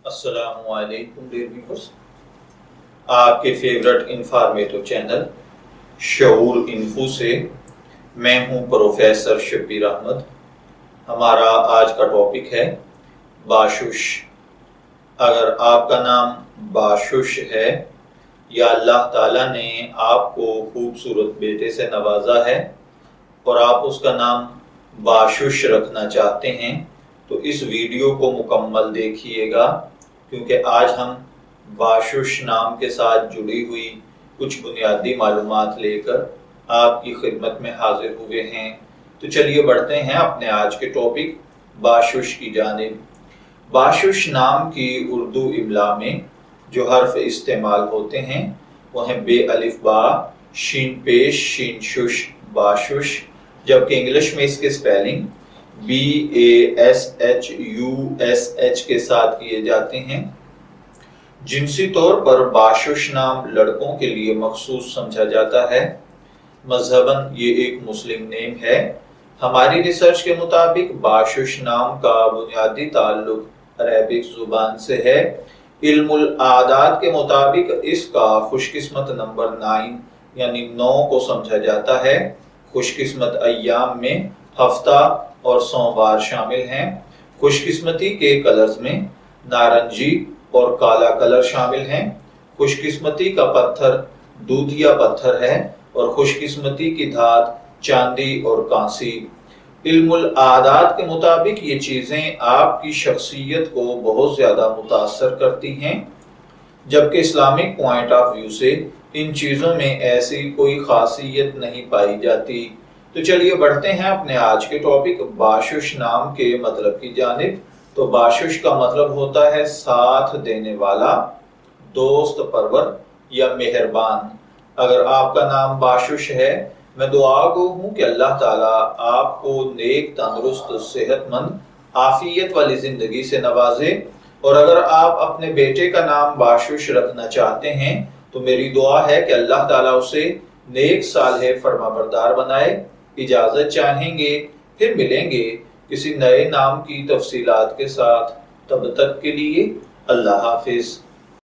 السلام علیکم dear viewers, آپ کے فیورٹ انفارمیٹو چینل شعور انفو سے میں ہوں پروفیسر شبیر احمد۔ ہمارا آج کا ٹاپک ہے باشش۔ اگر آپ کا نام باشش ہے یا اللہ تعالیٰ نے آپ کو خوبصورت بیٹے سے نوازا ہے اور آپ اس کا نام باشش رکھنا چاہتے ہیں تو اس ویڈیو کو مکمل دیکھیے گا، کیونکہ آج ہم باشش نام کے ساتھ جڑی ہوئی کچھ بنیادی معلومات لے کر آپ کی خدمت میں حاضر ہوئے ہیں۔ تو چلیے بڑھتے ہیں اپنے آج کے ٹاپک باشش کی جانب۔ باشش نام کی اردو املا میں جو حرف استعمال ہوتے ہیں وہ ہیں بے الف با، شین پیش، شین شش، باشش، جبکہ انگلش میں اس کے سپیلنگ BASHUSH کے ساتھ کیے جاتے ہیں۔ جنسی طور پر باشش نام لڑکوں کے لیے مخصوص سمجھا جاتا ہے۔ مذہباً یہ ایک مسلم نیم ہے۔ ہماری ریسرچ کے مطابق باشش نام کا بنیادی تعلق عربک زبان سے ہے۔ علم الاعداد کے مطابق اس کا خوش قسمت نمبر 9 یعنی 9 کو سمجھا جاتا ہے۔ خوش قسمت ایام میں ہفتہ اور سوموار شامل ہیں۔ خوش قسمتی کے کلرز میں نارنجی اور کالا کلر شامل ہیں۔ خوش قسمتی کا پتھر دودھیا پتھر ہے اور خوش قسمتی کی دھات چاندی اور کانسی۔ علم الاعداد کے مطابق یہ چیزیں آپ کی شخصیت کو بہت زیادہ متاثر کرتی ہیں، جبکہ اسلامک پوائنٹ آف ویو سے ان چیزوں میں ایسی کوئی خاصیت نہیں پائی جاتی۔ تو چلیے بڑھتے ہیں اپنے آج کے ٹاپک باشش نام کے مطلب کی جانب۔ تو باشش کا مطلب ہوتا ہے ساتھ دینے والا، دوست پرور یا مہربان۔ اگر آپ کا نام باشش ہے، میں دعا گو ہوں کہ اللہ تعالیٰ آپ کو نیک، تندرست، صحت مند، عافیت والی زندگی سے نوازے، اور اگر آپ اپنے بیٹے کا نام باشش رکھنا چاہتے ہیں تو میری دعا ہے کہ اللہ تعالیٰ اسے نیک، صالح، فرمانبردار بنائے۔ اجازت چاہیں گے، پھر ملیں گے کسی نئے نام کی تفصیلات کے ساتھ۔ تب تک کے لیے اللہ حافظ۔